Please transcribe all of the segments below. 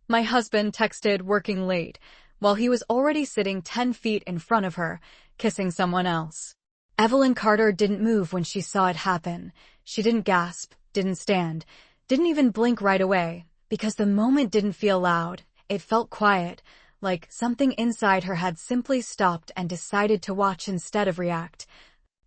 My husband texted working late, while he was already sitting 10 feet in front of her, kissing someone else. Evelyn Carter didn't move when she saw it happen. She didn't gasp, didn't stand, didn't even blink right away, because the moment didn't feel loud. It felt quiet, like something inside her had simply stopped and decided to watch instead of react.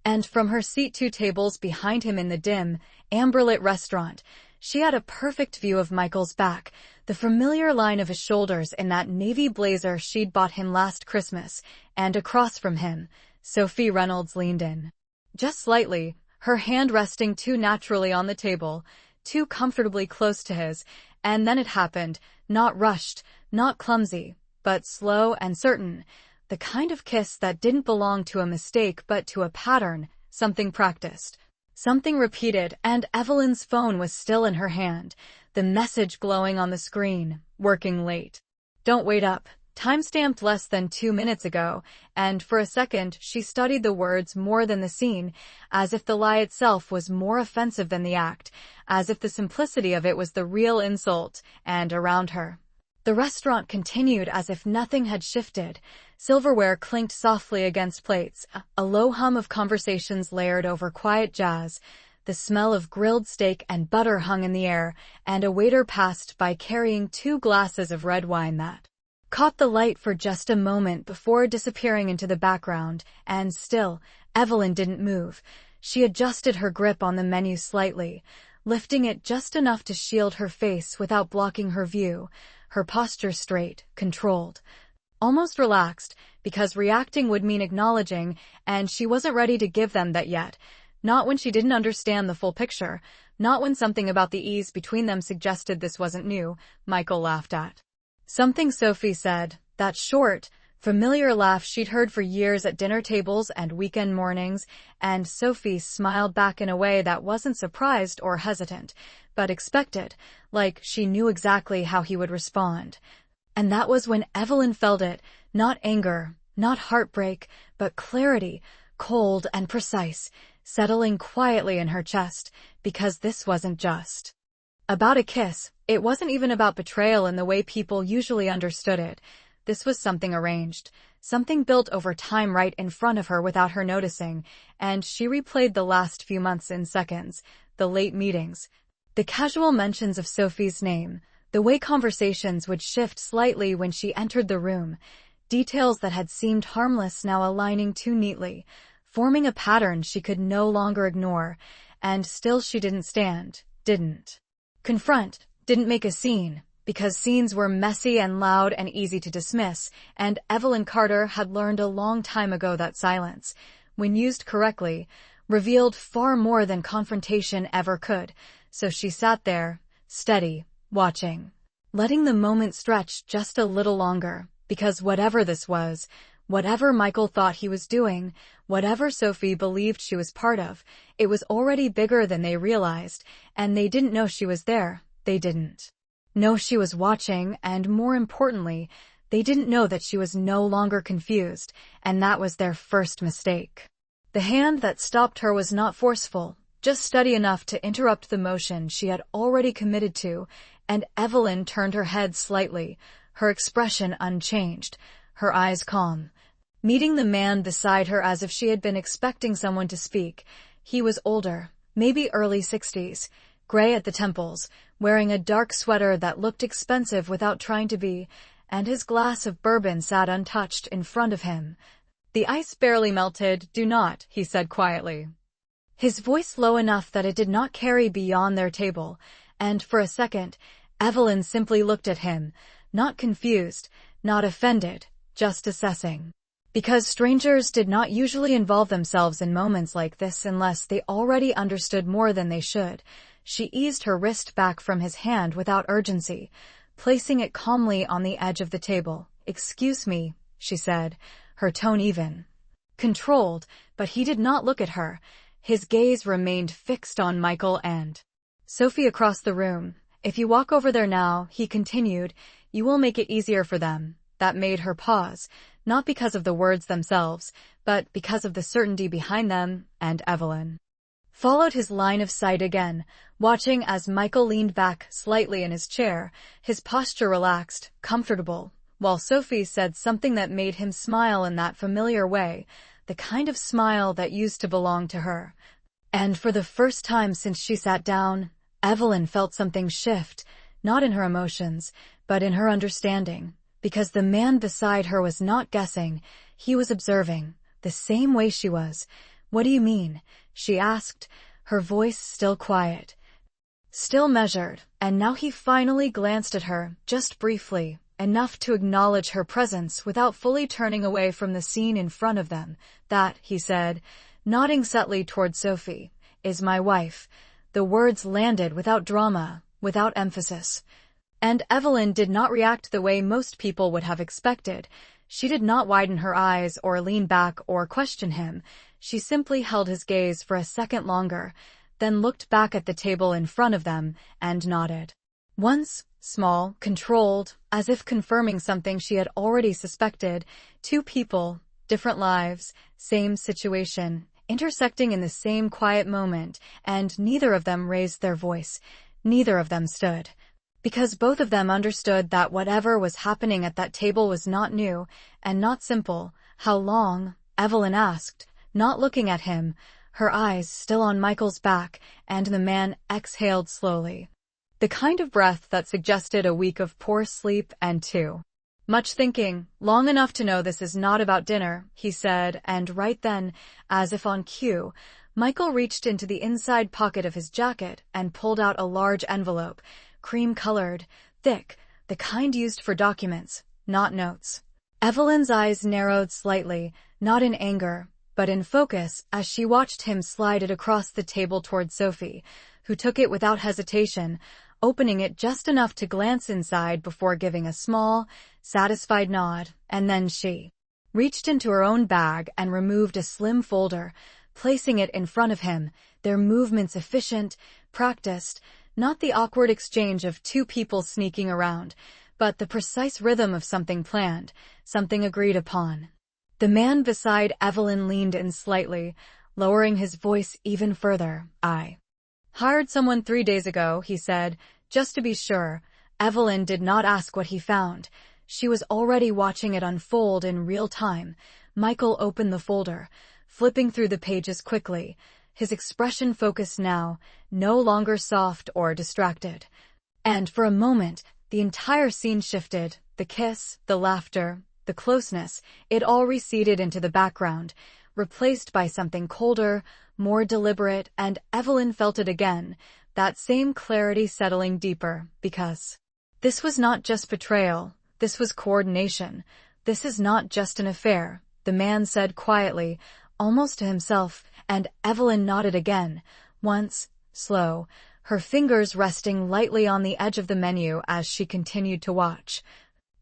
And from her seat 2 tables behind him in the dim, amber-lit restaurant, she had a perfect view of Michael's back, the familiar line of his shoulders in that navy blazer she'd bought him last Christmas, and across from him, Sophie Reynolds leaned in. Just slightly, her hand resting too naturally on the table, too comfortably close to his, and then it happened, not rushed, not clumsy, but slow and certain, the kind of kiss that didn't belong to a mistake but to a pattern, something practiced. Something repeated, and Evelyn's phone was still in her hand, the message glowing on the screen, working late. Don't wait up, time-stamped less than 2 minutes ago, and for a second she studied the words more than the scene, as if the lie itself was more offensive than the act, as if the simplicity of it was the real insult, and around her. The restaurant continued as if nothing had shifted. Silverware clinked softly against plates, a low hum of conversations layered over quiet jazz. The smell of grilled steak and butter hung in the air, and a waiter passed by carrying 2 glasses of red wine that caught the light for just a moment before disappearing into the background, and still, Evelyn didn't move. She adjusted her grip on the menu slightly, lifting it just enough to shield her face without blocking her view, her posture straight, controlled. Almost relaxed, because reacting would mean acknowledging, and she wasn't ready to give them that yet. Not when she didn't understand the full picture, not when something about the ease between them suggested this wasn't new, Michael laughed at. Something Sophie said, that short, familiar laugh she'd heard for years at dinner tables and weekend mornings, and Sophie smiled back in a way that wasn't surprised or hesitant, but expected, like she knew exactly how he would respond. And that was when Evelyn felt it, not anger, not heartbreak, but clarity, cold and precise, settling quietly in her chest, because this wasn't just about a kiss. It wasn't even about betrayal in the way people usually understood it. This was something arranged, something built over time right in front of her without her noticing, and she replayed the last few months in seconds, the late meetings, the casual mentions of Sophie's name, the way conversations would shift slightly when she entered the room, details that had seemed harmless now aligning too neatly, forming a pattern she could no longer ignore, and still she didn't stand, didn't confront, didn't make a scene, because scenes were messy and loud and easy to dismiss, and Evelyn Carter had learned a long time ago that silence, when used correctly, revealed far more than confrontation ever could. So she sat there, steady, watching, letting the moment stretch just a little longer, because whatever this was, whatever Michael thought he was doing, whatever Sophie believed she was part of, it was already bigger than they realized, and they didn't know she was there. They didn't know she was watching, and more importantly, they didn't know that she was no longer confused, and that was their first mistake. The hand that stopped her was not forceful, just steady enough to interrupt the motion she had already committed to, and Evelyn turned her head slightly, her expression unchanged, her eyes calm, meeting the man beside her as if she had been expecting someone to speak. He was older, maybe early 60s, gray at the temples, wearing a dark sweater that looked expensive without trying to be, and his glass of bourbon sat untouched in front of him. "The ice barely melted, do not," he said quietly, his voice low enough that it did not carry beyond their table, and for a second, Evelyn simply looked at him, not confused, not offended, just assessing. Because strangers did not usually involve themselves in moments like this unless they already understood more than they should. She eased her wrist back from his hand without urgency, placing it calmly on the edge of the table. "Excuse me," she said, her tone even, controlled, but he did not look at her. His gaze remained fixed on Michael and Sophie across the room. "If you walk over there now," he continued, "you will make it easier for them." That made her pause, not because of the words themselves, but because of the certainty behind them, and Evelyn followed his line of sight again, watching as Michael leaned back slightly in his chair, his posture relaxed, comfortable, while Sophie said something that made him smile in that familiar way, the kind of smile that used to belong to her. And for the first time since she sat down, Evelyn felt something shift, not in her emotions, but in her understanding, because the man beside her was not guessing, he was observing, the same way she was. "What do you mean?" she asked, her voice still quiet, still measured, and now he finally glanced at her, just briefly, enough to acknowledge her presence without fully turning away from the scene in front of them. "That," he said, nodding subtly toward Sophie, "is my wife." The words landed without drama, without emphasis. And Evelyn did not react the way most people would have expected. She did not widen her eyes or lean back or question him. She simply held his gaze for a second longer, then looked back at the table in front of them and nodded. Once, small, controlled, as if confirming something she had already suspected, two people, different lives, same situation, intersecting in the same quiet moment, and neither of them raised their voice. Neither of them stood. Because both of them understood that whatever was happening at that table was not new and not simple. "How long?" Evelyn asked, not looking at him, her eyes still on Michael's back, and the man exhaled slowly. The kind of breath that suggested a week of poor sleep and too much thinking. "Long enough to know this is not about dinner," he said, and right then, as if on cue, Michael reached into the inside pocket of his jacket and pulled out a large envelope, cream-colored, thick, the kind used for documents, not notes. Evelyn's eyes narrowed slightly, not in anger, but in focus, as she watched him slide it across the table toward Sophie, who took it without hesitation, opening it just enough to glance inside before giving a small, satisfied nod, and then she reached into her own bag and removed a slim folder, placing it in front of him, their movements efficient, practiced, not the awkward exchange of two people sneaking around, but the precise rhythm of something planned, something agreed upon. The man beside Evelyn leaned in slightly, lowering his voice even further. "I hired someone 3 days ago," he said, just to be sure. Evelyn did not ask what he found. She was already watching it unfold in real time. Michael opened the folder, flipping through the pages quickly, his expression focused now, no longer soft or distracted. And for a moment, the entire scene shifted, the kiss, the laughter, the closeness, it all receded into the background, replaced by something colder, more deliberate, and Evelyn felt it again, that same clarity settling deeper, because this was not just betrayal, this was coordination. "This is not just an affair," the man said quietly, almost to himself, and Evelyn nodded again, once, slow, her fingers resting lightly on the edge of the menu as she continued to watch,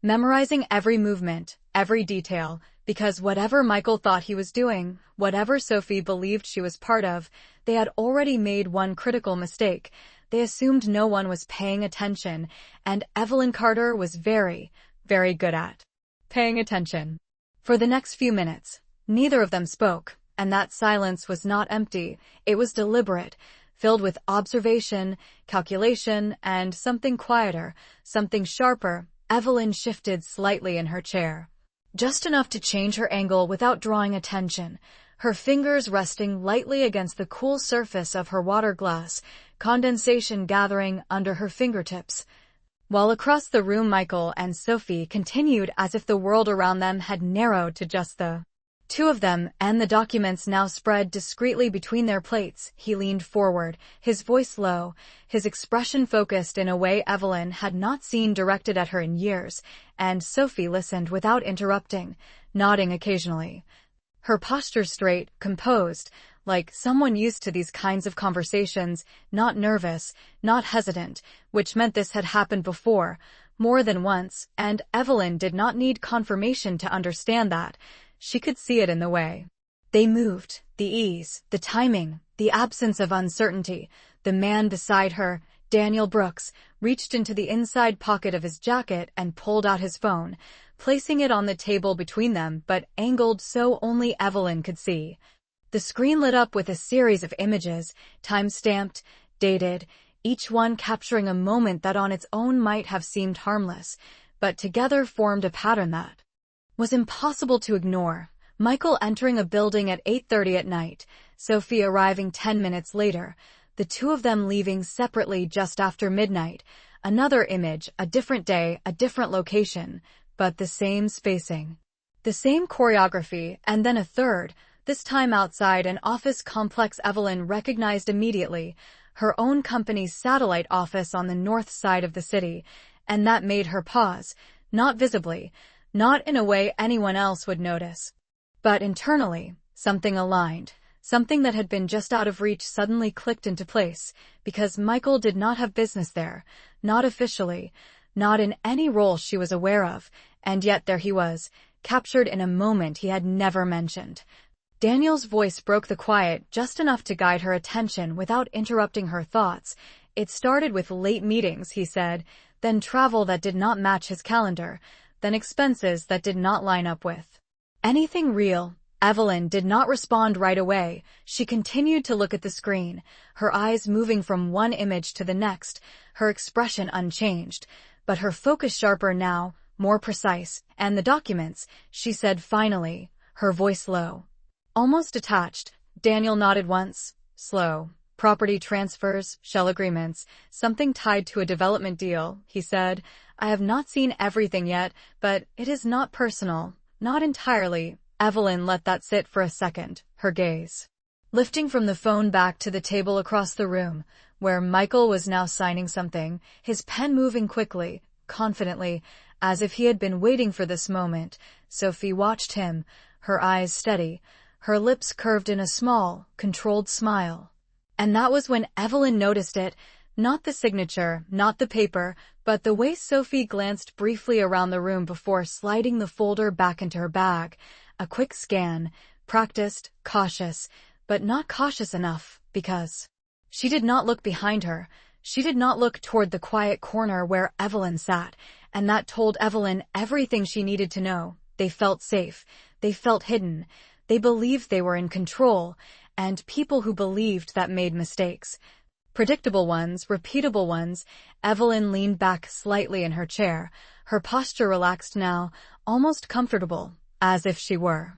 memorizing every movement, every detail, because whatever Michael thought he was doing, whatever Sophie believed she was part of, they had already made one critical mistake. They assumed no one was paying attention, and Evelyn Carter was very, very good at paying attention. For the next few minutes, neither of them spoke, and that silence was not empty, it was deliberate, filled with observation, calculation, and something quieter, something sharper. Evelyn shifted slightly in her chair, just enough to change her angle without drawing attention, her fingers resting lightly against the cool surface of her water glass, condensation gathering under her fingertips. While across the room Michael and Sophie continued as if the world around them had narrowed to just the two of them, and the documents now spread discreetly between their plates. He leaned forward, his voice low, his expression focused in a way Evelyn had not seen directed at her in years, and Sophie listened without interrupting, nodding occasionally. Her posture straight, composed, like someone used to these kinds of conversations, not nervous, not hesitant, which meant this had happened before, more than once, and Evelyn did not need confirmation to understand that. She could see it in the way they moved, the ease, the timing, the absence of uncertainty. The man beside her, Daniel Brooks, reached into the inside pocket of his jacket and pulled out his phone, placing it on the table between them but angled so only Evelyn could see. The screen lit up with a series of images, time-stamped, dated, each one capturing a moment that on its own might have seemed harmless, but together formed a pattern that was impossible to ignore. Michael entering a building at 8:30 at night, Sophie arriving 10 minutes later, the two of them leaving separately just after midnight. Another image, a different day, a different location, but the same spacing. The same choreography, and then a third, this time outside an office complex Evelyn recognized immediately, her own company's satellite office on the north side of the city, and that made her pause, not visibly, not in a way anyone else would notice. But internally, something aligned. Something that had been just out of reach suddenly clicked into place, because Michael did not have business there, not officially, not in any role she was aware of, and yet there he was, captured in a moment he had never mentioned. Daniel's voice broke the quiet just enough to guide her attention without interrupting her thoughts. It started with late meetings, he said, then travel that did not match his calendar, then expenses that did not line up with anything real. Evelyn did not respond right away. She continued to look at the screen, her eyes moving from one image to the next, her expression unchanged, but her focus sharper now, more precise. And the documents, she said finally, her voice low, almost detached. Daniel nodded once, slow. Property transfers, shell agreements, something tied to a development deal, he said. I have not seen everything yet, but it is not personal, not entirely. Evelyn let that sit for a second, her gaze lifting from the phone back to the table across the room, where Michael was now signing something, his pen moving quickly, confidently, as if he had been waiting for this moment. Sophie watched him, her eyes steady, her lips curved in a small, controlled smile. And that was when Evelyn noticed it, not the signature, not the paper, but the way Sophie glanced briefly around the room before sliding the folder back into her bag. A quick scan, practiced, cautious, but not cautious enough, because she did not look behind her. She did not look toward the quiet corner where Evelyn sat, and that told Evelyn everything she needed to know. They felt safe. They felt hidden. They believed they were in control, and people who believed that made mistakes. Predictable ones, repeatable ones. Evelyn leaned back slightly in her chair, her posture relaxed now, almost comfortable, as if she were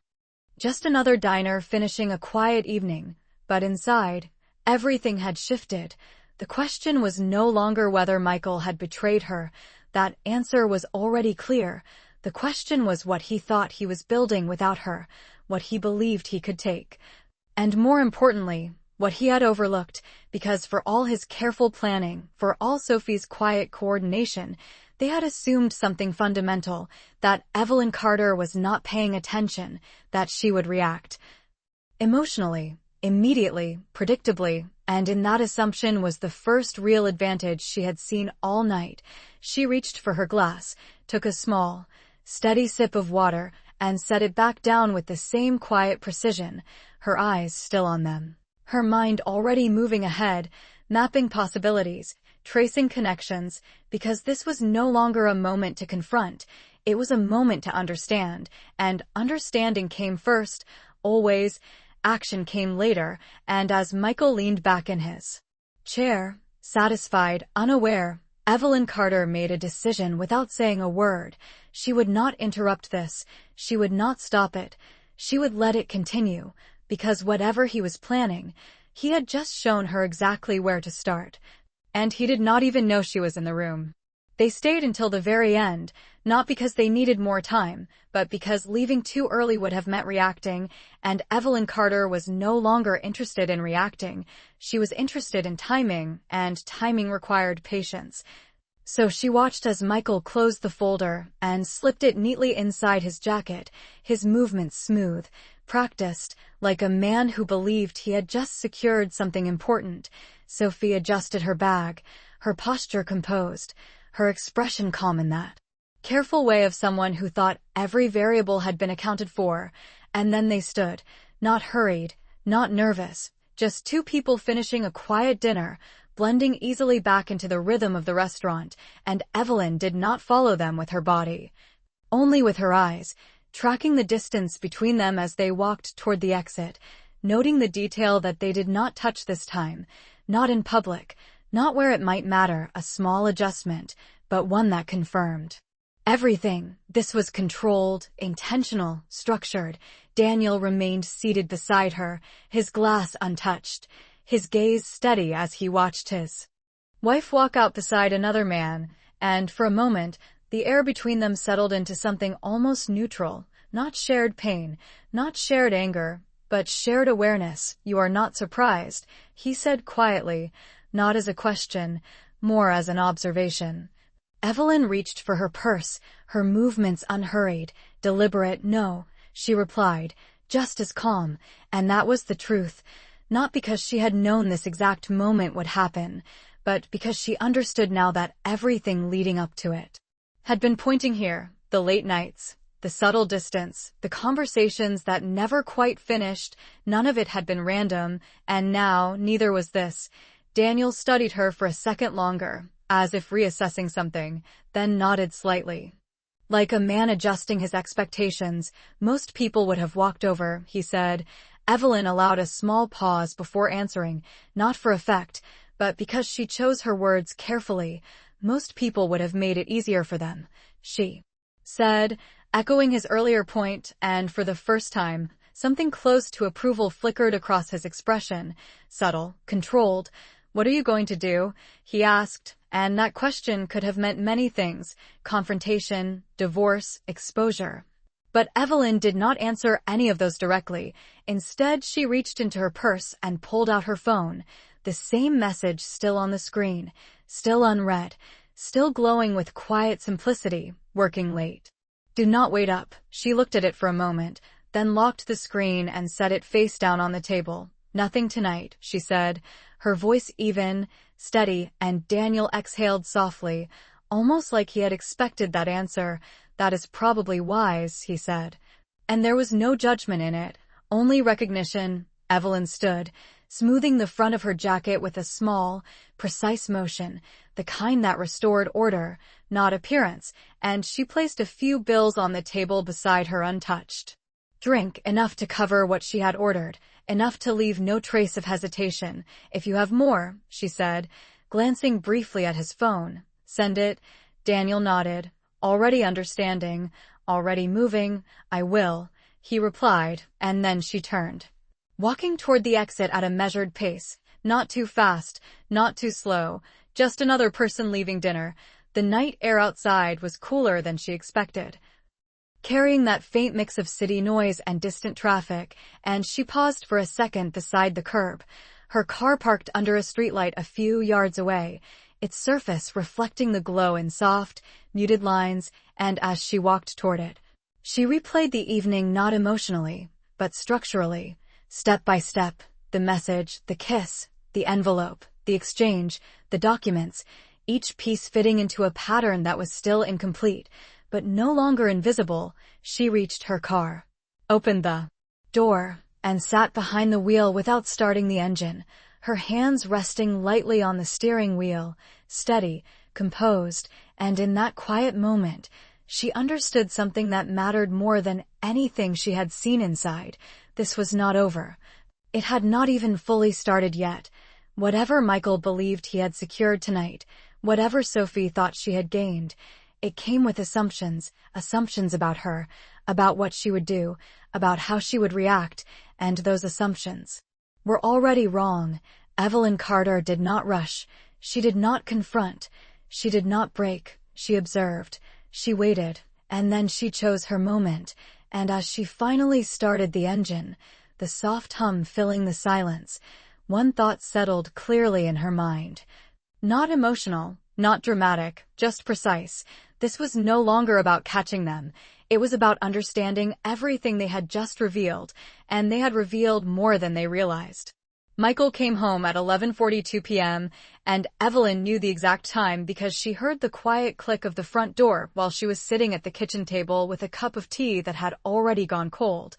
just another diner finishing a quiet evening. But inside, everything had shifted. The question was no longer whether Michael had betrayed her. That answer was already clear. The question was what he thought he was building without her, what he believed he could take. And more importantly, what he had overlooked, because for all his careful planning, for all Sophie's quiet coordination, they had assumed something fundamental, that Evelyn Carter was not paying attention, that she would react emotionally, immediately, predictably, and in that assumption was the first real advantage she had seen all night. She reached for her glass, took a small, steady sip of water, and set it back down with the same quiet precision, her eyes still on them, her mind already moving ahead, mapping possibilities, tracing connections, because this was no longer a moment to confront, it was a moment to understand, and understanding came first, always, action came later. And as Michael leaned back in his chair, satisfied, unaware, Evelyn Carter made a decision without saying a word. She would not interrupt this, she would not stop it, she would let it continue, because whatever he was planning, he had just shown her exactly where to start. And he did not even know she was in the room. They stayed until the very end, not because they needed more time, but because leaving too early would have meant reacting, and Evelyn Carter was no longer interested in reacting. She was interested in timing, and timing required patience. So she watched as Michael closed the folder and slipped it neatly inside his jacket, his movements smooth, practiced, like a man who believed he had just secured something important. Sophie adjusted her bag, her posture composed, her expression calm in that careful way of someone who thought every variable had been accounted for. And then they stood, not hurried, not nervous, just two people finishing a quiet dinner, blending easily back into the rhythm of the restaurant, and Evelyn did not follow them with her body, only with her eyes, tracking the distance between them as they walked toward the exit. noting the detail that they did not touch this time, not in public, not where it might matter, a small adjustment, but one that confirmed everything. This was controlled, intentional, structured. Daniel remained seated beside her, his glass untouched, his gaze steady as he watched his wife walk out beside another man, and for a moment, the air between them settled into something almost neutral, not shared pain, not shared anger, but shared awareness. "You are not surprised," he said quietly, not as a question, more as an observation. Evelyn reached for her purse, her movements unhurried, deliberate. "No," she replied, just as calm, and that was the truth, not because she had known this exact moment would happen, but because she understood now that everything leading up to it had been pointing here. The late nights, the subtle distance, the conversations that never quite finished, none of it had been random, and now neither was this. Daniel studied her for a second longer, as if reassessing something, then nodded slightly. Like a man adjusting his expectations, most people would have walked over, he said. Evelyn allowed a small pause before answering, not for effect, but because she chose her words carefully. Most people would have made it easier for them, she said, echoing his earlier point, and for the first time, something close to approval flickered across his expression, subtle, controlled. "What are you going to do?" he asked, and that question could have meant many things: confrontation, divorce, exposure. But Evelyn did not answer any of those directly. Instead, she reached into her purse and pulled out her phone. The same message still on the screen, still unread, still glowing with quiet simplicity: "Working late. Do not wait up." She looked at it for a moment, then locked the screen and set it face down on the table. "Nothing tonight," she said, her voice even, steady, and Daniel exhaled softly, almost like he had expected that answer. "That is probably wise," he said. And there was no judgment in it, only recognition. Evelyn stood, smoothing the front of her jacket with a small, precise motion, the kind that restored order, not appearance, and she placed a few bills on the table beside her untouched. "Drink, enough to cover what she had ordered, enough to leave no trace of hesitation. If you have more," she said, glancing briefly at his phone. "Send it." Daniel nodded, already understanding, already moving. "I will," he replied, and then she turned, walking toward the exit at a measured pace, not too fast, not too slow, just another person leaving dinner. The night air outside was cooler than she expected, carrying that faint mix of city noise and distant traffic, and she paused for a second beside the curb, her car parked under a streetlight a few yards away, its surface reflecting the glow in soft, muted lines, and as she walked toward it, she replayed the evening not emotionally, but structurally, step by step, the message, the kiss, the envelope, the exchange, the documents, each piece fitting into a pattern that was still incomplete, but no longer invisible. She reached her car, opened the door, and sat behind the wheel without starting the engine, her hands resting lightly on the steering wheel, steady, composed, and in that quiet moment, she understood something that mattered more than anything she had seen inside. This was not over. It had not even fully started yet. Whatever Michael believed he had secured tonight, whatever Sophie thought she had gained, it came with assumptions about her, about what she would do, about how she would react, and those assumptions were already wrong. Evelyn Carter did not rush. She did not confront. She did not break. She observed. She waited, and then she chose her moment, and as she finally started the engine, the soft hum filling the silence, one thought settled clearly in her mind. Not emotional, not dramatic, just precise. This was no longer about catching them. It was about understanding everything they had just revealed, and they had revealed more than they realized. Michael came home at 11:42 p.m., and Evelyn knew the exact time because she heard the quiet click of the front door while she was sitting at the kitchen table with a cup of tea that had already gone cold.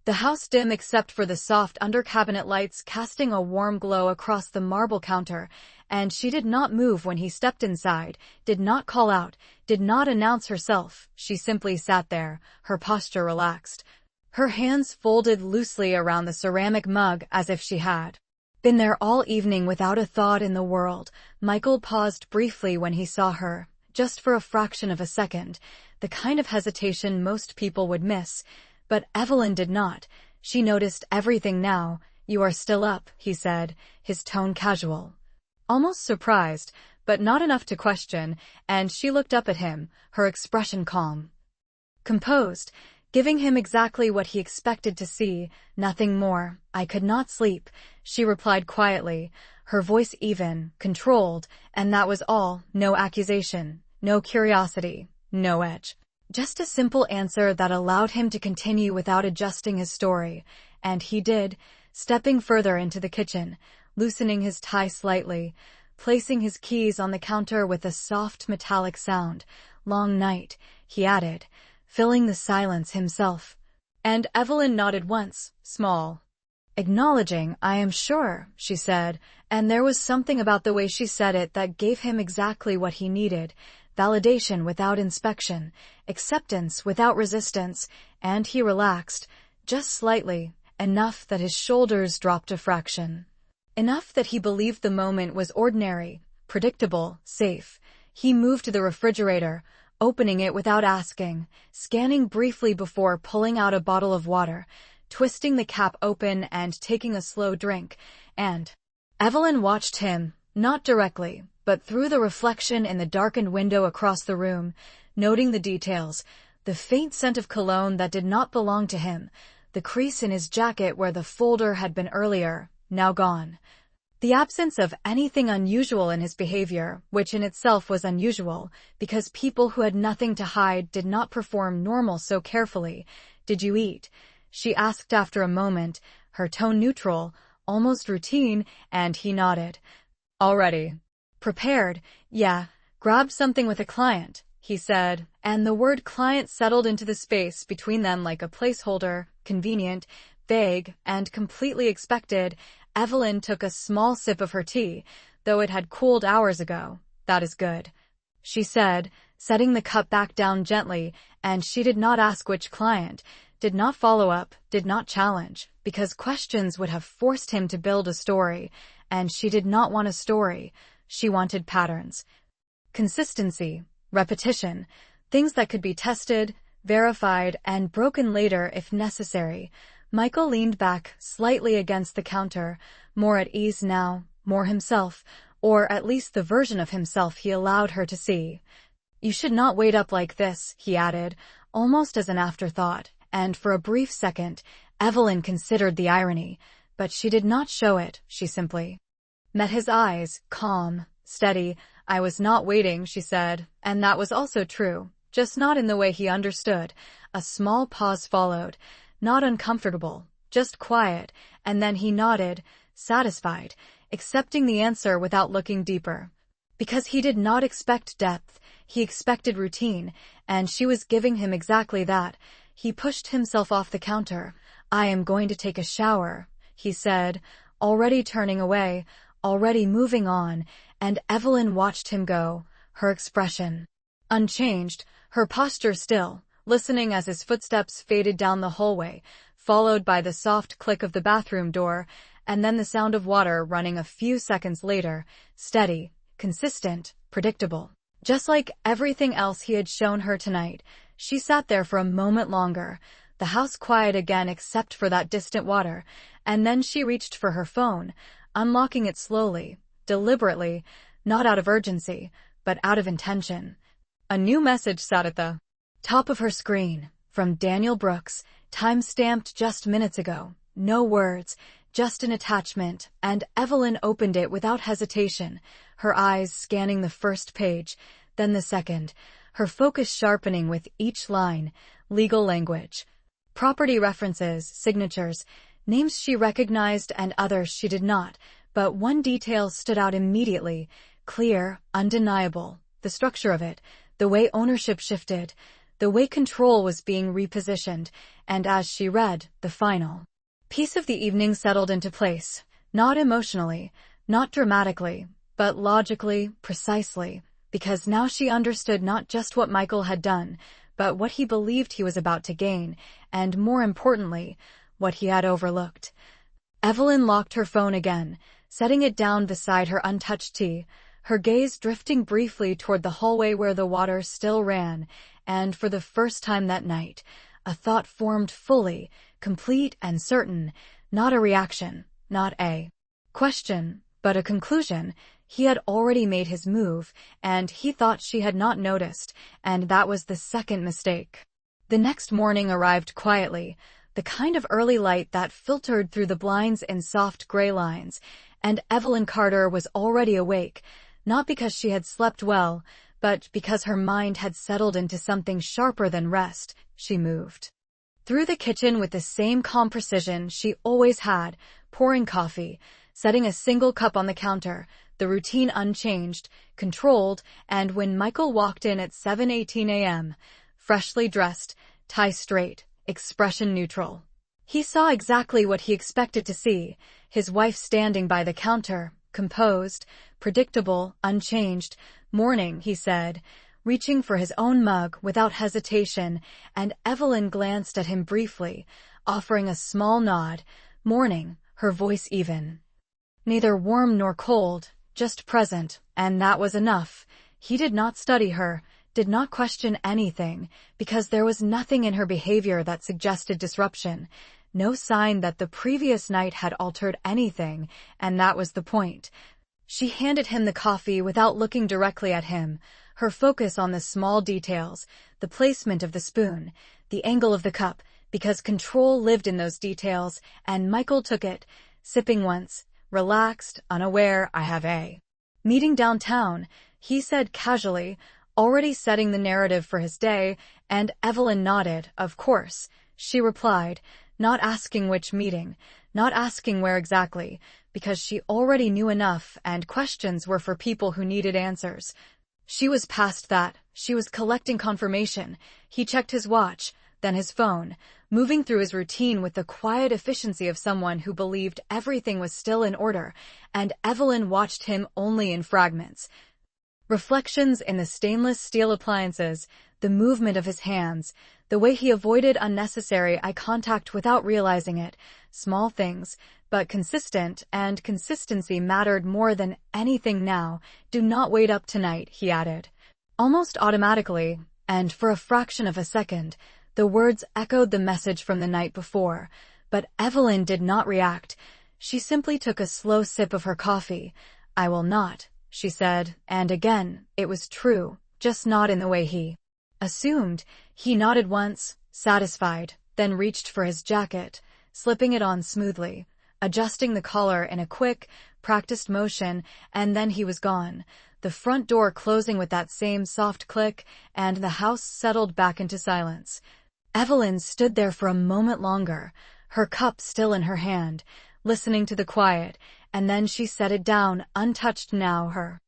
The house dim except for the soft under-cabinet lights casting a warm glow across the marble counter, and she did not move when he stepped inside, did not call out, did not announce herself. She simply sat there, her posture relaxed. Her hands folded loosely around the ceramic mug as if she had been there all evening without a thought in the world. Michael paused briefly when he saw her, just for a fraction of a second, the kind of hesitation most people would miss. But Evelyn did not. She noticed everything now. "You are still up," he said, his tone casual. Almost surprised, but not enough to question, and she looked up at him, her expression calm, composed, giving him exactly what he expected to see, nothing more. "I could not sleep," she replied quietly, her voice even, controlled, and that was all. No accusation, no curiosity, no edge. Just a simple answer that allowed him to continue without adjusting his story. And he did, stepping further into the kitchen, loosening his tie slightly, placing his keys on the counter with a soft metallic sound. "Long night," he added, filling the silence himself. And Evelyn nodded once, small, acknowledging. "I am sure," she said, and there was something about the way she said it that gave him exactly what he needed. Validation without inspection, acceptance without resistance, and he relaxed, just slightly, enough that his shoulders dropped a fraction. Enough that he believed the moment was ordinary, predictable, safe. He moved to the refrigerator, opening it without asking, scanning briefly before pulling out a bottle of water, twisting the cap open and taking a slow drink, and Evelyn watched him, not directly, but through the reflection in the darkened window across the room, noting the details, the faint scent of cologne that did not belong to him, the crease in his jacket where the folder had been earlier, now gone. The absence of anything unusual in his behavior, which in itself was unusual, because people who had nothing to hide did not perform normal so carefully. "Did you eat?" she asked after a moment, her tone neutral, almost routine, and he nodded. "Already." "Prepared?" "Yeah. Grabbed something with a client," he said, and the word client settled into the space between them like a placeholder, convenient, vague, and completely expected. Evelyn took a small sip of her tea, though it had cooled hours ago. "That is good," she said, setting the cup back down gently, and she did not ask which client, did not follow up, did not challenge, because questions would have forced him to build a story, and she did not want a story. She wanted patterns, consistency, repetition, things that could be tested, verified, and broken later if necessary. Michael leaned back slightly against the counter, more at ease now, more himself, or at least the version of himself he allowed her to see. "You should not wait up like this," he added, almost as an afterthought, and for a brief second, Evelyn considered the irony, but she did not show it. She simply met his eyes, calm, steady. "I was not waiting," she said, and that was also true, just not in the way he understood. A small pause followed, not uncomfortable, just quiet, and then he nodded, satisfied, accepting the answer without looking deeper. Because he did not expect depth, he expected routine, and she was giving him exactly that. He pushed himself off the counter. "I am going to take a shower," he said, already turning away, already moving on, and Evelyn watched him go, her expression unchanged, her posture still, listening as his footsteps faded down the hallway, followed by the soft click of the bathroom door, and then the sound of water running a few seconds later, steady, consistent, predictable. Just like everything else he had shown her tonight, she sat there for a moment longer, the house quiet again except for that distant water, and then she reached for her phone, unlocking it slowly, deliberately, not out of urgency, but out of intention. A new message sat at the top of her screen, from Daniel Brooks, time-stamped just minutes ago. No words, just an attachment, and Evelyn opened it without hesitation, her eyes scanning the first page, then the second, her focus sharpening with each line. Legal language, property references, signatures, names she recognized and others she did not, but one detail stood out immediately, clear, undeniable, the structure of it, the way ownership shifted, the way control was being repositioned, and as she read, the final piece of the evening settled into place, not emotionally, not dramatically, but logically, precisely, because now she understood not just what Michael had done, but what he believed he was about to gain, and more importantly, what he had overlooked. Evelyn locked her phone again, setting it down beside her untouched tea, her gaze drifting briefly toward the hallway where the water still ran, and for the first time that night, a thought formed fully, complete and certain, not a reaction, not a question, but a conclusion. He had already made his move, and he thought she had not noticed, and that was the second mistake. The next morning arrived quietly, the kind of early light that filtered through the blinds in soft gray lines, and Evelyn Carter was already awake, not because she had slept well, but because her mind had settled into something sharper than rest. She moved through the kitchen with the same calm precision she always had, pouring coffee, setting a single cup on the counter, the routine unchanged, controlled, and when Michael walked in at 7:18 a.m., freshly dressed, tie straight, expression neutral, he saw exactly what he expected to see, his wife standing by the counter, composed, predictable, unchanged. "Morning," he said, reaching for his own mug without hesitation, and Evelyn glanced at him briefly, offering a small nod. "Morning," her voice even. Neither warm nor cold, just present, and that was enough. He did not study her, did not question anything, because there was nothing in her behavior that suggested disruption, no sign that the previous night had altered anything, and that was the point. She handed him the coffee without looking directly at him, her focus on the small details, the placement of the spoon, the angle of the cup, because control lived in those details, and Michael took it, sipping once, relaxed, unaware. "I have a meeting downtown," he said casually, already setting the narrative for his day, and Evelyn nodded. "Of course," she replied, not asking which meeting, not asking where exactly, because she already knew enough, and questions were for people who needed answers. She was past that. She was collecting confirmation. He checked his watch, then his phone, moving through his routine with the quiet efficiency of someone who believed everything was still in order, and Evelyn watched him only in fragments. Reflections in the stainless steel appliances, the movement of his hands, the way he avoided unnecessary eye contact without realizing it, small things, but consistent, and consistency mattered more than anything now. "Do not wait up tonight," he added. Almost automatically, and for a fraction of a second, the words echoed the message from the night before, but Evelyn did not react. She simply took a slow sip of her coffee. "I will not," she said, and again, it was true, just not in the way he assumed. He nodded once, satisfied, then reached for his jacket, slipping it on smoothly, adjusting the collar in a quick, practiced motion, and then he was gone, the front door closing with that same soft click, and the house settled back into silence. Evelyn stood there for a moment longer, her cup still in her hand, listening to the quiet, and then she set it down, untouched now, her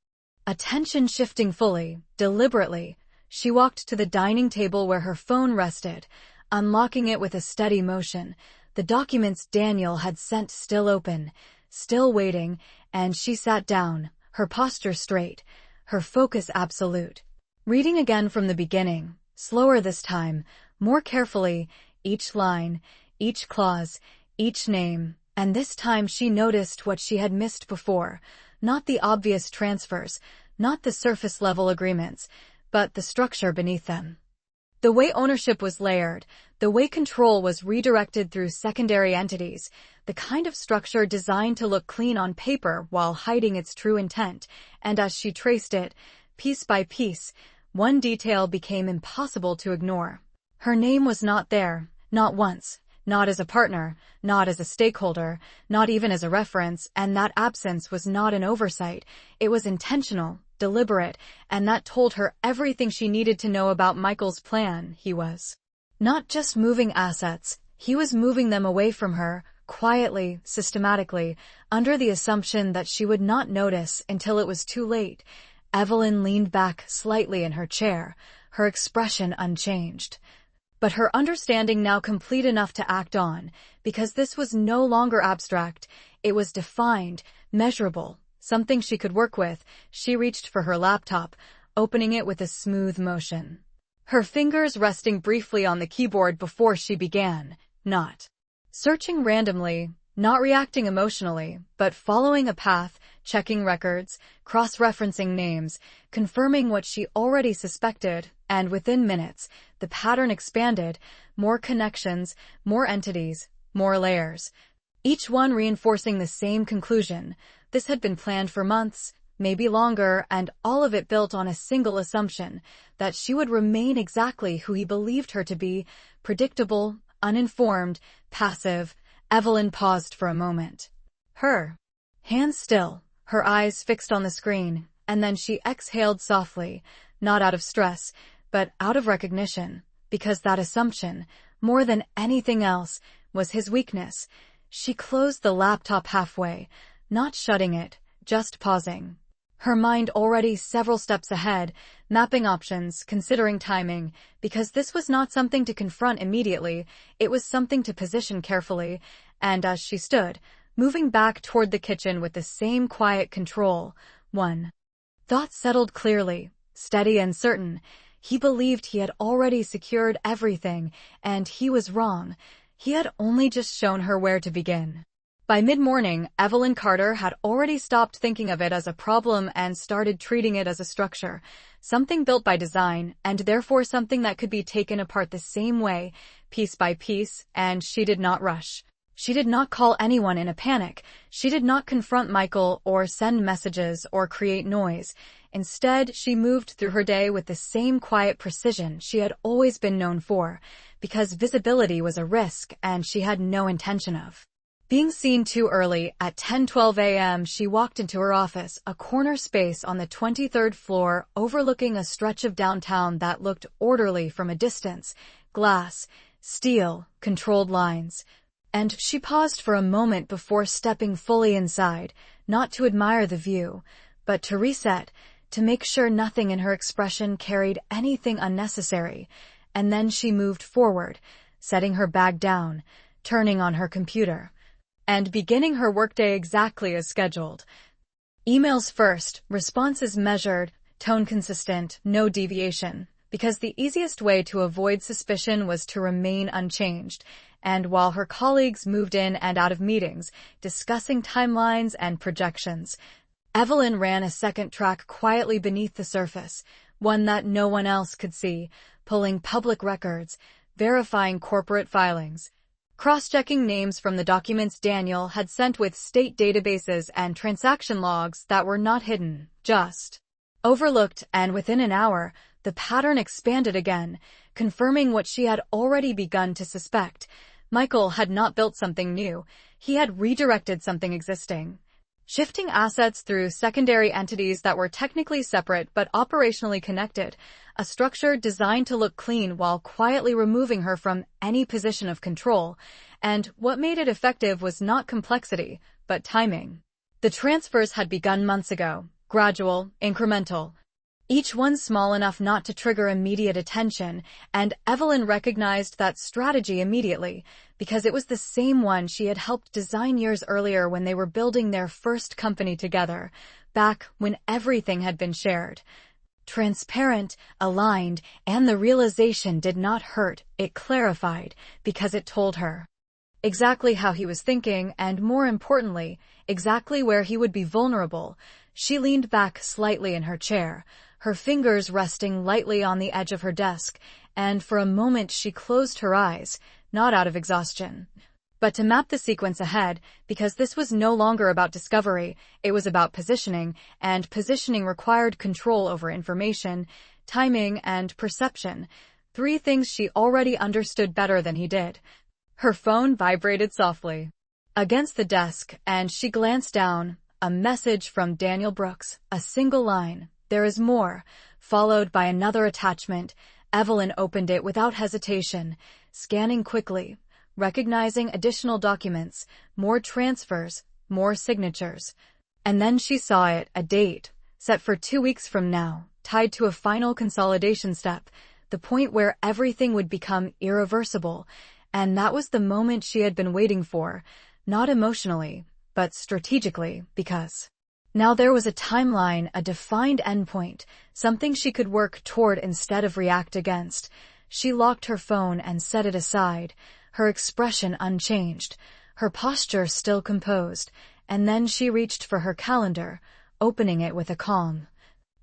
attention shifting fully, deliberately. She walked to the dining table where her phone rested, unlocking it with a steady motion, the documents Daniel had sent still open, still waiting, and she sat down, her posture straight, her focus absolute. Reading again from the beginning, slower this time, more carefully, each line, each clause, each name, and this time she noticed what she had missed before, not the obvious transfers, not the surface-level agreements, but the structure beneath them. The way ownership was layered, the way control was redirected through secondary entities, the kind of structure designed to look clean on paper while hiding its true intent, and as she traced it, piece by piece, one detail became impossible to ignore. Her name was not there, not once, not as a partner, not as a stakeholder, not even as a reference, and that absence was not an oversight, it was intentional, deliberate, and that told her everything she needed to know about Michael's plan. He was not just moving assets, he was moving them away from her, quietly, systematically, under the assumption that she would not notice until it was too late. Evelyn leaned back slightly in her chair, her expression unchanged. But her understanding now complete enough to act on, because this was no longer abstract, it was defined, measurable, something she could work with. She reached for her laptop, opening it with a smooth motion. her fingers resting briefly on the keyboard before she began, not searching randomly, not reacting emotionally, but following a path, checking records, cross-referencing names, confirming what she already suspected, and within minutes, the pattern expanded, more connections, more entities, more layers. Each one reinforcing the same conclusion. This had been planned for months, maybe longer, and all of it built on a single assumption, that she would remain exactly who he believed her to be, predictable, uninformed, passive. Evelyn paused for a moment. Her hands still, her eyes fixed on the screen, and then she exhaled softly, not out of stress, but out of recognition, because that assumption, more than anything else, was his weakness. She closed the laptop halfway, not shutting it, just pausing. Her mind already several steps ahead, mapping options, considering timing, because this was not something to confront immediately, it was something to position carefully, and as she stood, moving back toward the kitchen with the same quiet control, one thought settled clearly, steady and certain. He believed he had already secured everything, and he was wrong. He had only just shown her where to begin. By mid-morning, Evelyn Carter had already stopped thinking of it as a problem and started treating it as a structure, something built by design, and therefore something that could be taken apart the same way, piece by piece, and she did not rush. She did not call anyone in a panic. She did not confront Michael or send messages or create noise. Instead, she moved through her day with the same quiet precision she had always been known for, because visibility was a risk and she had no intention of being seen too early. At 10:12 a.m., she walked into her office, a corner space on the 23rd floor overlooking a stretch of downtown that looked orderly from a distance, glass, steel, controlled lines. And she paused for a moment before stepping fully inside, not to admire the view, but to reset, to make sure nothing in her expression carried anything unnecessary. And then she moved forward, setting her bag down, turning on her computer, and beginning her workday exactly as scheduled. Emails first, responses measured, tone consistent, no deviation, because the easiest way to avoid suspicion was to remain unchanged. And while her colleagues moved in and out of meetings, discussing timelines and projections, Evelyn ran a second track quietly beneath the surface, one that no one else could see, pulling public records, verifying corporate filings, cross-checking names from the documents Daniel had sent with state databases and transaction logs that were not hidden, just overlooked, and within an hour, the pattern expanded again, confirming what she had already begun to suspect. Michael had not built something new, he had redirected something existing, shifting assets through secondary entities that were technically separate but operationally connected, a structure designed to look clean while quietly removing her from any position of control. And what made it effective was not complexity, but timing. The transfers had begun months ago, gradual, incremental, each one small enough not to trigger immediate attention, and Evelyn recognized that strategy immediately, because it was the same one she had helped design years earlier when they were building their first company together, back when everything had been shared. Transparent, aligned, and the realization did not hurt, it clarified, because it told her exactly how he was thinking and, more importantly, exactly where he would be vulnerable. She leaned back slightly in her chair, her fingers resting lightly on the edge of her desk, and for a moment she closed her eyes, not out of exhaustion, but to map the sequence ahead, because this was no longer about discovery, it was about positioning, and positioning required control over information, timing, and perception, 3 things she already understood better than he did. Her phone vibrated softly against the desk, and she glanced down. A message from Daniel Brooks, a single line, "There is more," followed by another attachment. Evelyn opened it without hesitation, scanning quickly, recognizing additional documents, more transfers, more signatures. And then she saw it, a date, set for 2 weeks from now, tied to a final consolidation step, the point where everything would become irreversible. And that was the moment she had been waiting for, not emotionally, but strategically, because Now there was a timeline, a defined endpoint, something she could work toward instead of react against. She locked her phone and set it aside, her expression unchanged, her posture still composed, and then she reached for her calendar, opening it with a calm,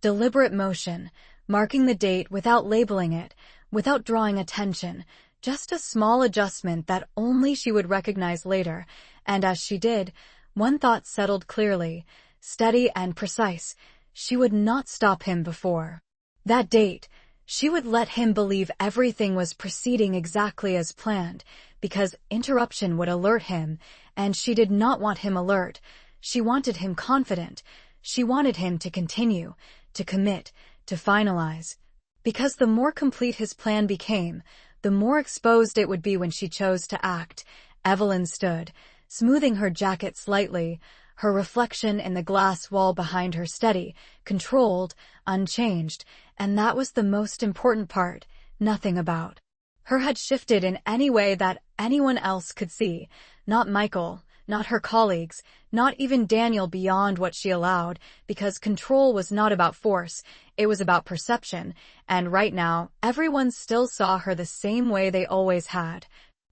deliberate motion, marking the date without labeling it, without drawing attention, just a small adjustment that only she would recognize later. And as she did, one thought settled clearly, steady and precise. She would not stop him before that date. She would let him believe everything was proceeding exactly as planned, because interruption would alert him, and she did not want him alert. She wanted him confident. She wanted him to continue, to commit, to finalize. Because the more complete his plan became, the more exposed it would be when she chose to act. Evelyn stood, smoothing her jacket slightly, her reflection in the glass wall behind her steady, controlled, unchanged, and that was the most important part. Nothing about her had shifted in any way that anyone else could see. Not Michael, not her colleagues, not even Daniel, beyond what she allowed, because control was not about force, it was about perception, and right now, everyone still saw her the same way they always had.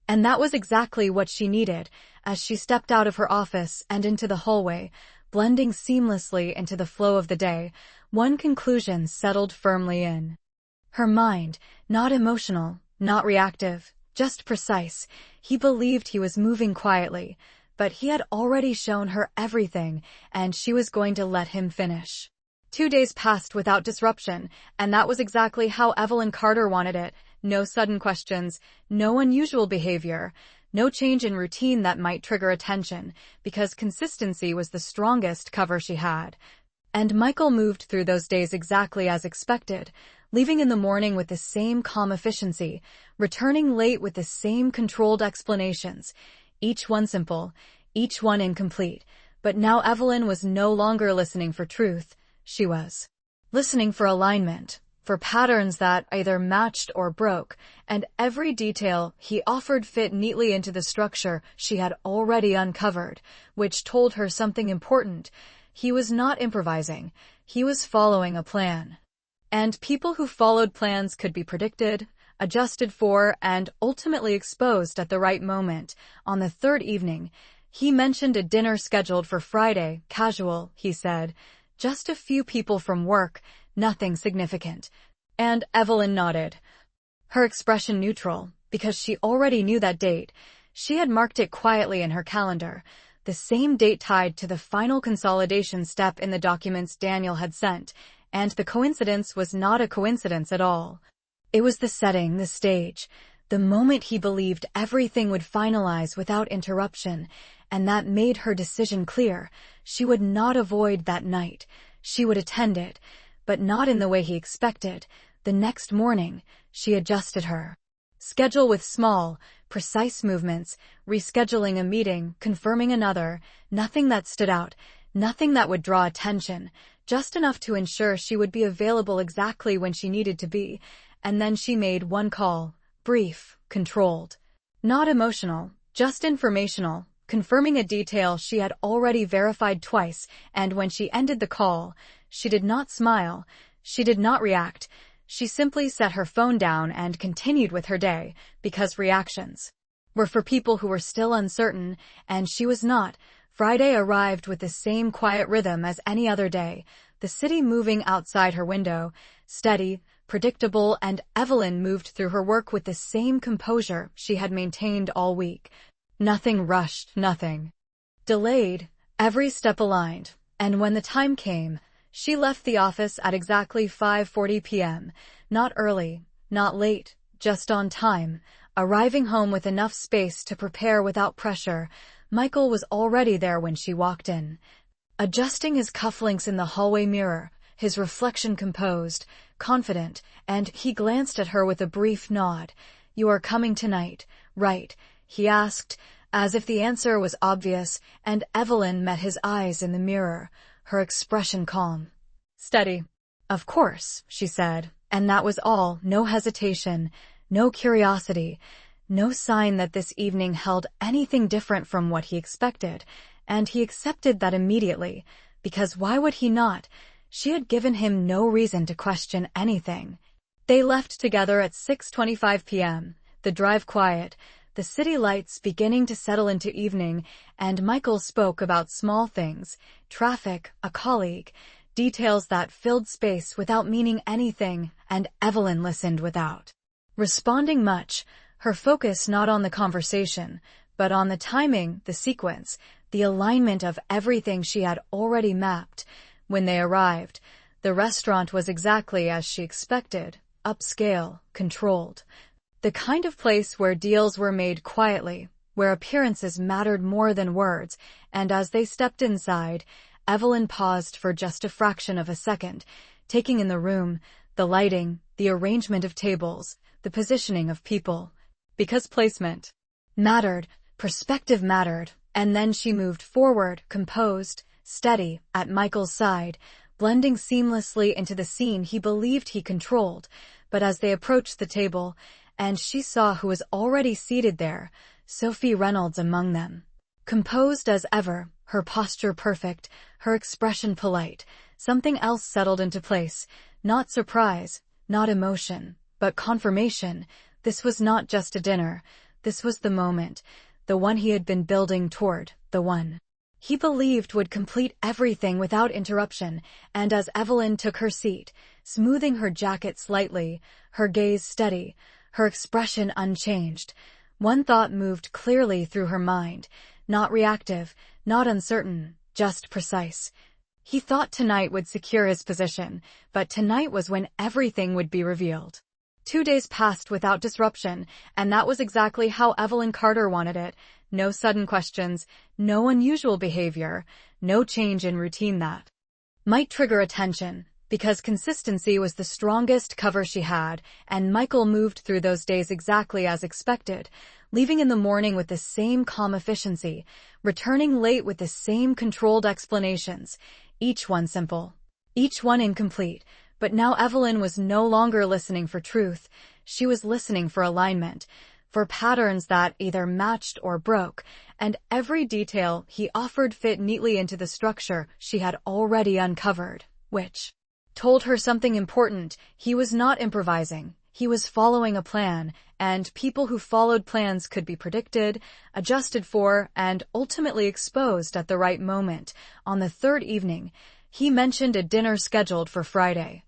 And that was exactly what she needed. As she stepped out of her office and into the hallway, blending seamlessly into the flow of the day, one conclusion settled firmly in her mind. Not emotional, not reactive, just precise. He believed he was moving quietly, but he had already shown her everything, and she was going to let him finish. 2 days passed without disruption, and that was exactly how Evelyn Carter wanted it. No sudden questions, no unusual behavior, no change in routine that might trigger attention, because consistency was the strongest cover she had. And Michael moved through those days exactly as expected, leaving in the morning with the same calm efficiency, returning late with the same controlled explanations, each one simple, each one incomplete. But now Evelyn was no longer listening for truth. She was listening for alignment, for patterns that either matched or broke, and every detail he offered fit neatly into the structure she had already uncovered, which told her something important. He was not improvising, he was following a plan. And people who followed plans could be predicted, adjusted for, and ultimately exposed at the right moment. On the third evening, he mentioned a dinner scheduled for Friday. Casual, he said. Just a few people from work, nothing significant. And Evelyn nodded, her expression neutral, because she already knew that date. She had marked it quietly in her calendar, the same date tied to the final consolidation step in the documents Daniel had sent, and the coincidence was not a coincidence at all. It was the setting, the stage, the moment he believed everything would finalize without interruption, and that made her decision clear. She would not avoid that night. She would attend it, but not in the way he expected. The next morning, she adjusted her schedule with small, precise movements, rescheduling a meeting, confirming another, nothing that stood out, nothing that would draw attention, just enough to ensure she would be available exactly when she needed to be. And then she made one call, brief, controlled, not emotional, just informational, confirming a detail she had already verified twice. And when she ended the call, she did not smile, she did not react. She simply set her phone down and continued with her day, because reactions were for people who were still uncertain, and she was not. Friday arrived with the same quiet rhythm as any other day, the city moving outside her window, steady, predictable, and Evelyn moved through her work with the same composure she had maintained all week. Nothing rushed, nothing delayed, every step aligned, and when the time came, she left the office at exactly 5:40 p.m., not early, not late, just on time, arriving home with enough space to prepare without pressure. Michael was already there when she walked in, adjusting his cufflinks in the hallway mirror, his reflection composed, confident, and he glanced at her with a brief nod. "You are coming tonight, right?" he asked, as if the answer was obvious, and Evelyn met his eyes in the mirror, her expression calm, steady. "Of course," she said, and that was all. No hesitation, no curiosity, no sign that this evening held anything different from what he expected, and he accepted that immediately. because why would he not? She had given him no reason to question anything. They left together at 6:25 p.m., the drive quiet, the city lights beginning to settle into evening, and Michael spoke about small things, traffic, a colleague, details that filled space without meaning anything, and Evelyn listened without responding much, her focus not on the conversation, but on the timing, the sequence, the alignment of everything she had already mapped. When they arrived, the restaurant was exactly as she expected, upscale, controlled. The kind of place where deals were made quietly, where appearances mattered more than words, and as they stepped inside, Evelyn paused for just a fraction of a second, taking in the room, the lighting, the arrangement of tables, the positioning of people. Because placement mattered, perspective mattered, and then she moved forward, composed, steady, at Michael's side, blending seamlessly into the scene he believed he controlled. But as they approached the table, and she saw who was already seated there, Sophie Reynolds among them. Composed as ever, her posture perfect, her expression polite, something else settled into place, not surprise, not emotion, but confirmation. This was not just a dinner, this was the moment, the one he had been building toward, the one he believed would complete everything without interruption. And as Evelyn took her seat, smoothing her jacket slightly, her gaze steady, her expression unchanged, one thought moved clearly through her mind, not reactive, not uncertain, just precise. He thought tonight would secure his position, but tonight was when everything would be revealed. 2 days passed without disruption, and that was exactly how Evelyn Carter wanted it. No sudden questions, no unusual behavior, no change in routine that might trigger attention, because consistency was the strongest cover she had, and Michael moved through those days exactly as expected, leaving in the morning with the same calm efficiency, returning late with the same controlled explanations, each one simple, each one incomplete. But now Evelyn was no longer listening for truth, she was listening for alignment, for patterns that either matched or broke, and every detail he offered fit neatly into the structure she had already uncovered, which told her something important. He was not improvising, he was following a plan, and people who followed plans could be predicted, adjusted for, and ultimately exposed at the right moment. On the third evening, he mentioned a dinner scheduled for Friday.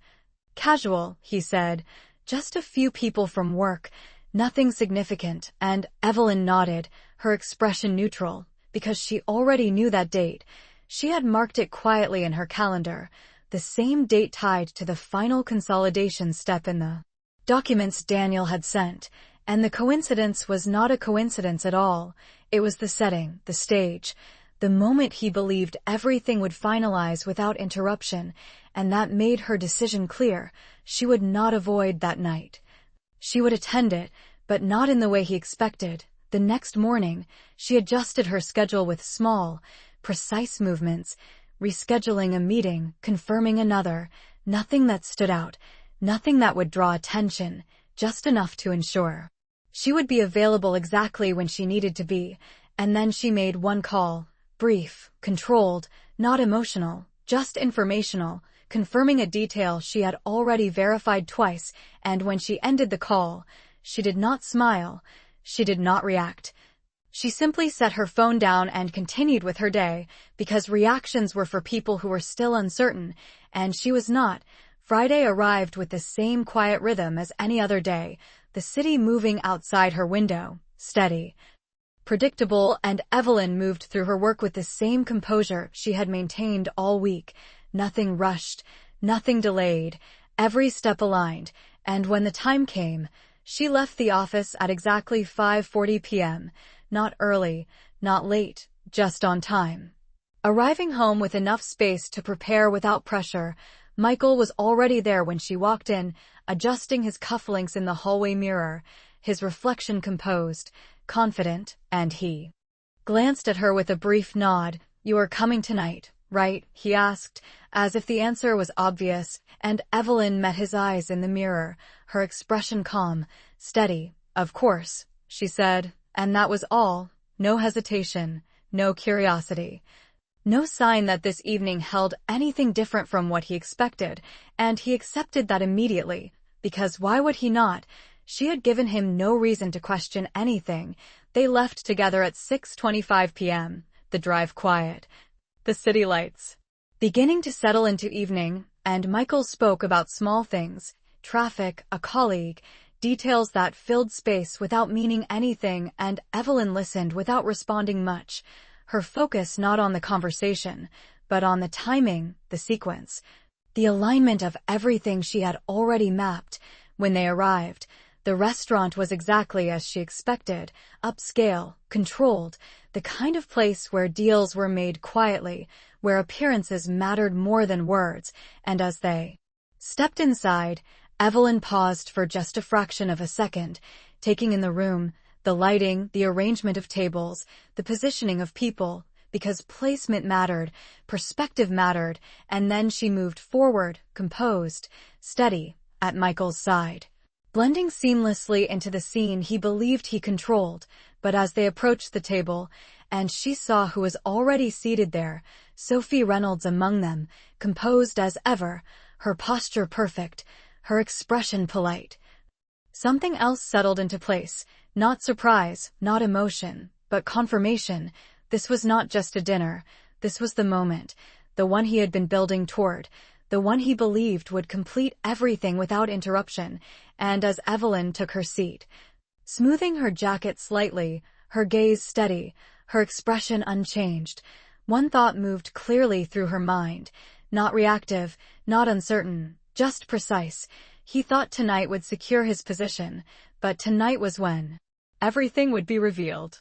Casual, he said, just a few people from work, nothing significant, and Evelyn nodded, her expression neutral, because she already knew that date. She had marked it quietly in her calendar, the same date tied to the final consolidation step in the documents Daniel had sent, and the coincidence was not a coincidence at all. It was the setting, the stage, the moment he believed everything would finalize without interruption, and that made her decision clear. She would not avoid that night. She would attend it, but not in the way he expected. The next morning, she adjusted her schedule with small, precise movements, rescheduling a meeting, confirming another, nothing that stood out, nothing that would draw attention, just enough to ensure she would be available exactly when she needed to be. And then she made one call, brief, controlled, not emotional, just informational, confirming a detail she had already verified twice. And when she ended the call, she did not smile, she did not react. She simply set her phone down and continued with her day, because reactions were for people who were still uncertain, and she was not. Friday arrived with the same quiet rhythm as any other day, the city moving outside her window, steady, predictable, and Evelyn moved through her work with the same composure she had maintained all week. Nothing rushed, nothing delayed, every step aligned, and when the time came, she left the office at exactly 5:40 p.m., not early, not late, just on time. Arriving home with enough space to prepare without pressure, Michael was already there when she walked in, adjusting his cufflinks in the hallway mirror, his reflection composed, confident, and he glanced at her with a brief nod. "You are coming tonight, right?" he asked, as if the answer was obvious, and Evelyn met his eyes in the mirror, her expression calm, steady. "Of course," she said, and that was all. No hesitation, no curiosity, No sign that this evening held anything different from what he expected, and he accepted that immediately, because why would he not? She had given him no reason to question anything. They left together at 6:25 p.m., the drive quiet. The city lights beginning to settle into evening, and Michael spoke about small things, traffic, a colleague, details that filled space without meaning anything, and Evelyn listened without responding much, her focus not on the conversation, but on the timing, the sequence, the alignment of everything she had already mapped. When they arrived, the restaurant was exactly as she expected, upscale, controlled, the kind of place where deals were made quietly, where appearances mattered more than words, and as they stepped inside, Evelyn paused for just a fraction of a second, taking in the room, the lighting, the arrangement of tables, the positioning of people, because placement mattered, perspective mattered, and then she moved forward, composed, steady, at Michael's side, blending seamlessly into the scene he believed he controlled. But as they approached the table, and she saw who was already seated there, Sophie Reynolds among them, composed as ever, her posture perfect, her expression polite. Something else settled into place, not surprise, not emotion, but confirmation. This was not just a dinner, this was the moment, the one he had been building toward, the one he believed would complete everything without interruption. And as Evelyn took her seat, smoothing her jacket slightly, her gaze steady, her expression unchanged, one thought moved clearly through her mind, not reactive, not uncertain, just precise. He thought tonight would secure his position, but tonight was when everything would be revealed.